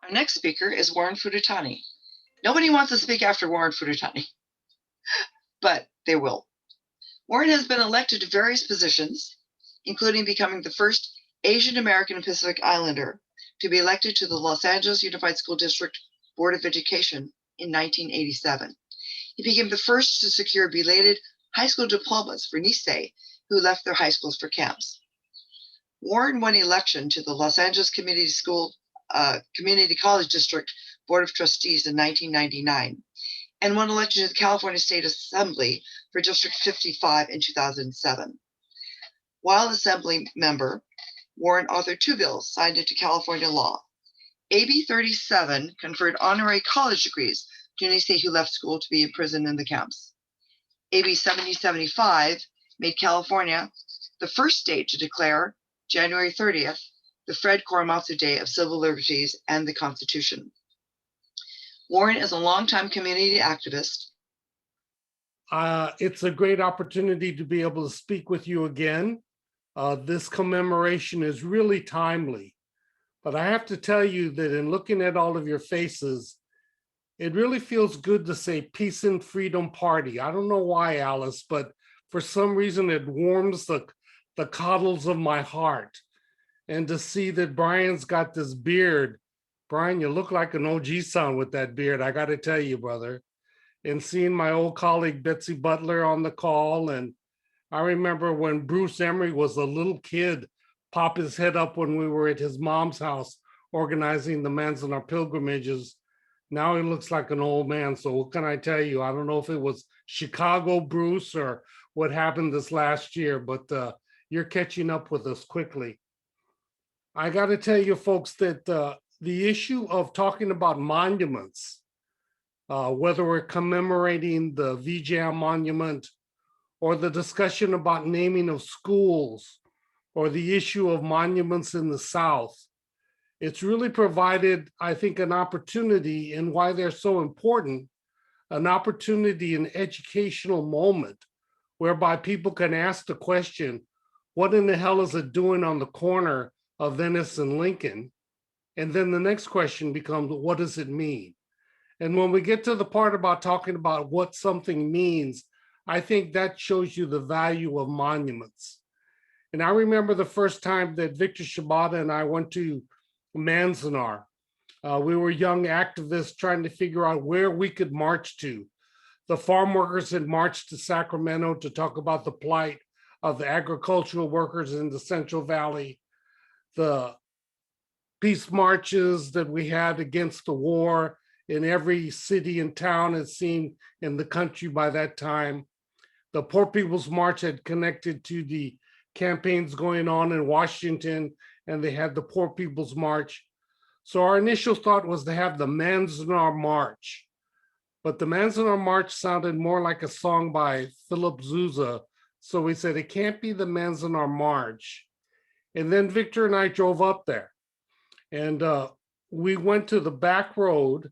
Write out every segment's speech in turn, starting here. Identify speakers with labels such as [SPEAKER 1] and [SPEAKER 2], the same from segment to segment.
[SPEAKER 1] Our next speaker is Warren Furutani. Nobody wants to speak after Warren Furutani, but they will. Warren has been elected to various positions, including becoming the first Asian American and Pacific Islander to be elected to the Los Angeles Unified School District Board of Education in 1987. He became the first to secure belated high school diplomas for Nisei who left their high schools for camps. Warren won election to the Los Angeles Community College District Board of Trustees in 1999 and won election to the California State Assembly for District 55 in 2007. While Assembly member, Warren authored two bills signed into California law. AB 37 conferred honorary college degrees to Nisei who left school to be imprisoned in the camps. AB 7075 made California the first state to declare January 30th, the Fred Korematsu Day of Civil Liberties and the Constitution. Warren is a longtime community activist.
[SPEAKER 2] It's a great opportunity to be able to speak with you again. This commemoration is really timely, but I have to tell you that in looking at all of your faces, it really feels good to say Peace and Freedom Party. I don't know why, Alice, but for some reason it warms the coddles of my heart. And to see that Brian's got this beard, Brian, you look like an OG-san with that beard, I got to tell you, brother. And seeing my old colleague Betsy Butler on the call, and I remember when Bruce Emery was a little kid, pop his head up when we were at his mom's house organizing the Manzanar pilgrimages. Now he looks like an old man. So what can I tell you? I don't know if it was Chicago Bruce or what happened this last year, but you're catching up with us quickly. I got to tell you folks that the issue of talking about monuments, whether we're commemorating the VJAMM monument or the discussion about naming of schools or the issue of monuments in the South, it's really provided, I think, an opportunity, and why they're so important, an opportunity, an educational moment whereby people can ask the question, what in the hell is it doing on the corner of Venice and Lincoln? And then the next question becomes, what does it mean? And when we get to the part about talking about what something means, I think that shows you the value of monuments. And I remember the first time that Victor Shibata and I went to Manzanar. We were young activists trying to figure out where we could march to. The farm workers had marched to Sacramento to talk about the plight of the agricultural workers in the Central Valley. The peace marches that we had against the war in every city and town, it seemed, in the country by that time. The Poor People's March had connected to the campaigns going on in Washington, and they had the Poor People's March. So our initial thought was to have the Manzanar March, but the Manzanar March sounded more like a song by Philip Sousa. So we said, it can't be the Manzanar March. And then Victor and I drove up there, and we went to the back road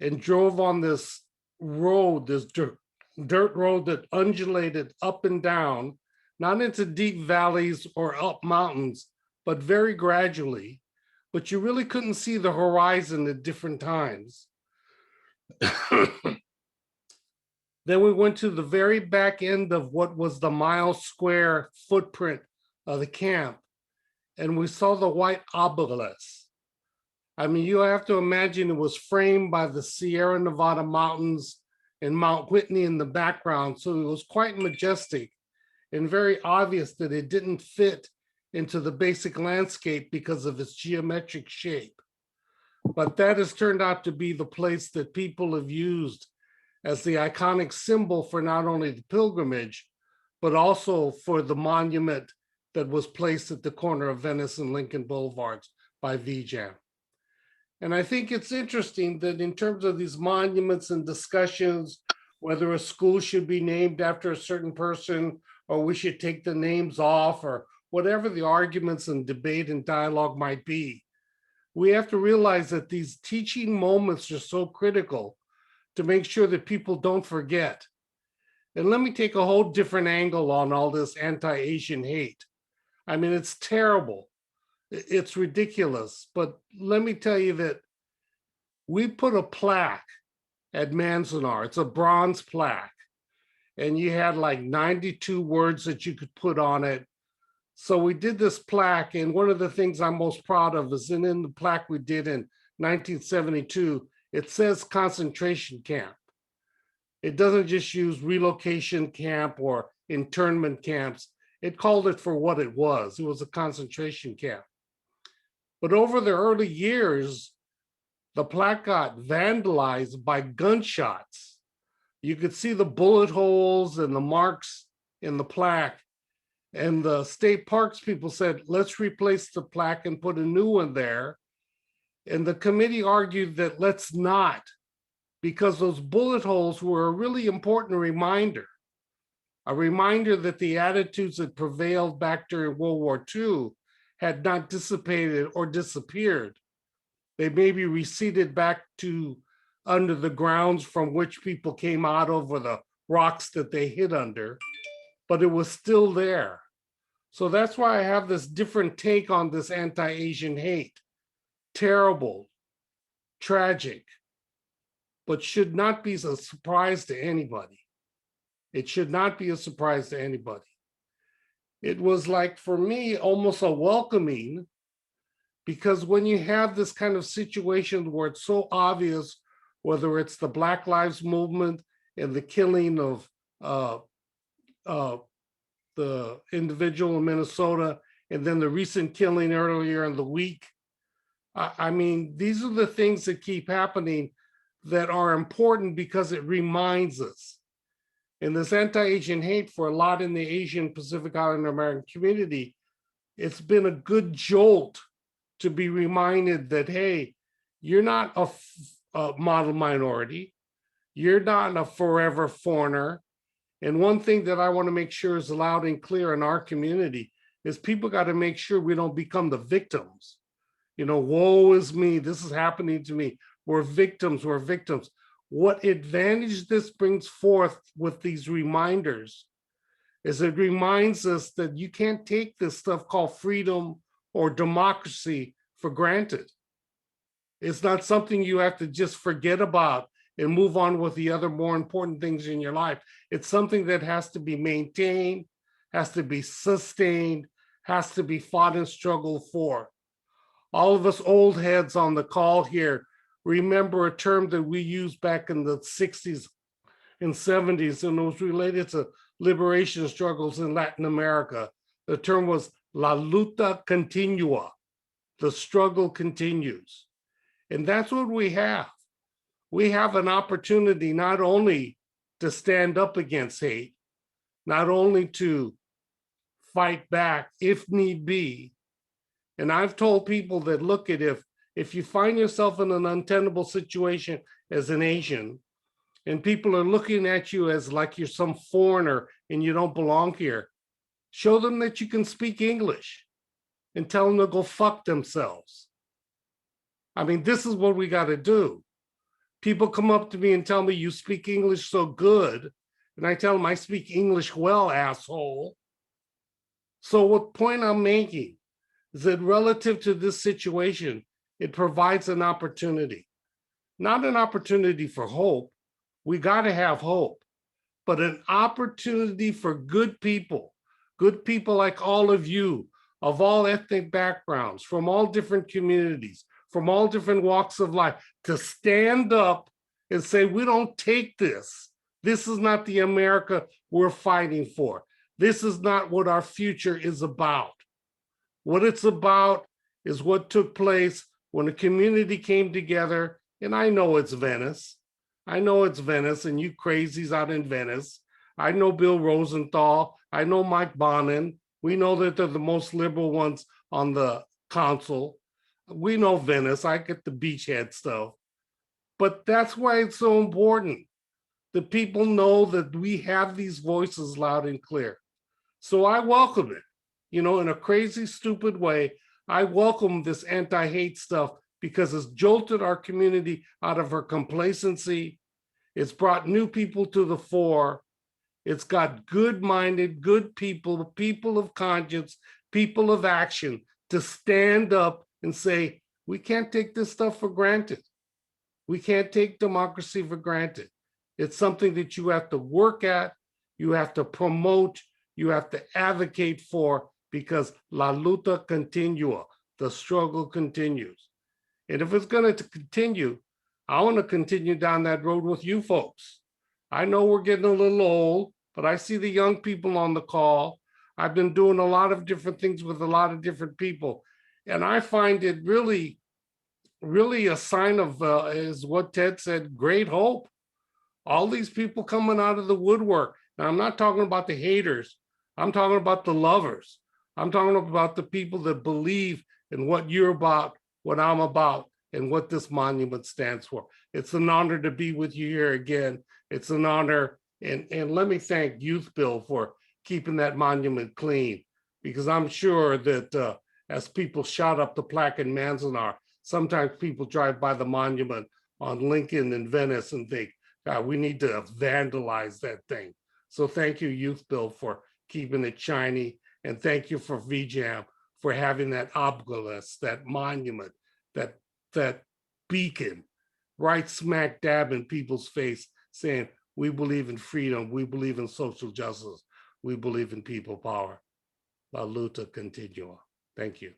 [SPEAKER 2] and drove on this road, this dirt road that undulated up and down, not into deep valleys or up mountains, but very gradually, but you really couldn't see the horizon at different times. Then we went to the very back end of what was the mile square footprint of the camp, and we saw the white obelisk. I mean, you have to imagine it was framed by the Sierra Nevada mountains and Mount Whitney in the background, so it was quite majestic and very obvious that it didn't fit into the basic landscape because of its geometric shape. But that has turned out to be the place that people have used as the iconic symbol for not only the pilgrimage, but also for the monument that was placed at the corner of Venice and Lincoln Boulevards by VJAMM. And I think it's interesting that in terms of these monuments and discussions, whether a school should be named after a certain person, or we should take the names off, or whatever the arguments and debate and dialogue might be, we have to realize that these teaching moments are so critical to make sure that people don't forget. And let me take a whole different angle on all this anti-Asian hate. I mean, it's terrible. It's ridiculous. But let me tell you that we put a plaque at Manzanar. It's a bronze plaque. And you had like 92 words that you could put on it. So we did this plaque. And one of the things I'm most proud of is in the plaque we did in 1972, it says concentration camp. It doesn't just use relocation camp or internment camps. It called it for what it was. It was a concentration camp. But over the early years, the plaque got vandalized by gunshots. You could see the bullet holes and the marks in the plaque. And the state parks people said, let's replace the plaque and put a new one there. And the committee argued that let's not, because those bullet holes were a really important reminder, a reminder that the attitudes that prevailed back during World War II had not dissipated or disappeared. They maybe receded back to under the grounds from which people came out over the rocks that they hid under, but it was still there. So that's why I have this different take on this anti-Asian hate. Terrible, tragic, but should not be a surprise to anybody. It should not be a surprise to anybody. It was like, for me, almost a welcoming, because when you have this kind of situation where it's so obvious, whether it's the Black Lives Movement and the killing of the individual in Minnesota, and then the recent killing earlier in the week. I mean, these are the things that keep happening that are important because it reminds us. And this anti-Asian hate for a lot in the Asian Pacific Islander American community, it's been a good jolt to be reminded that, hey, you're not a model minority. You're not a forever foreigner. And one thing that I want to make sure is loud and clear in our community is people got to make sure we don't become the victims. You know, woe is me, this is happening to me. We're victims, we're victims. What advantage this brings forth with these reminders is it reminds us that you can't take this stuff called freedom or democracy for granted. It's not something you have to just forget about and move on with the other more important things in your life. It's something that has to be maintained, has to be sustained, has to be fought and struggled for. All of us old heads on the call here remember a term that we used back in the 60s and 70s, and it was related to liberation struggles in Latin America. The term was la luta continua, the struggle continues. And that's what we have. We have an opportunity not only to stand up against hate, not only to fight back if need be. And I've told people that, look, at if you find yourself in an untenable situation as an Asian, and people are looking at you as like you're some foreigner and you don't belong here, show them that you can speak English and tell them to go fuck themselves. I mean, this is what we got to do. People come up to me and tell me, you speak English so good. And I tell them, I speak English well, asshole. So what point I'm making is that relative to this situation, it provides an opportunity, not an opportunity for hope. We got to have hope, but an opportunity for good people like all of you, of all ethnic backgrounds, from all different communities, from all different walks of life, to stand up and say, we don't take this. This is not the America we're fighting for. This is not what our future is about. What it's about is what took place when a community came together, and I know it's Venice. I know it's Venice, and you crazies out in Venice. I know Bill Rosenthal. I know Mike Bonin. We know that they're the most liberal ones on the council. We know Venice. I get the beachhead stuff. But that's why it's so important that people know that we have these voices loud and clear. So I welcome it. You know, in a crazy, stupid way, I welcome this anti-hate stuff because it's jolted our community out of her complacency. It's brought new people to the fore. It's got good-minded, good people, people of conscience, people of action to stand up and say, we can't take this stuff for granted. We can't take democracy for granted. It's something that you have to work at, you have to promote, you have to advocate for, because la luta continua, the struggle continues. And if it's going to continue, I want to continue down that road with you folks. I know we're getting a little old, but I see the young people on the call. I've been doing a lot of different things with a lot of different people. And I find it really, really a sign of, is what Ted said, great hope. All these people coming out of the woodwork. Now, I'm not talking about the haters. I'm talking about the lovers. I'm talking about the people that believe in what you're about, what I'm about, and what this monument stands for. It's an honor to be with you here again. It's an honor. And let me thank Youth Bill for keeping that monument clean, because I'm sure that as people shot up the plaque in Manzanar, sometimes people drive by the monument on Lincoln and Venice and think, God, we need to vandalize that thing. So thank you, Youth Bill, for keeping it shiny. And thank you for VJAMM for having that obelisk, that monument, that beacon right smack dab in people's face saying, we believe in freedom, we believe in social justice, we believe in people power. La luta continua. Thank you.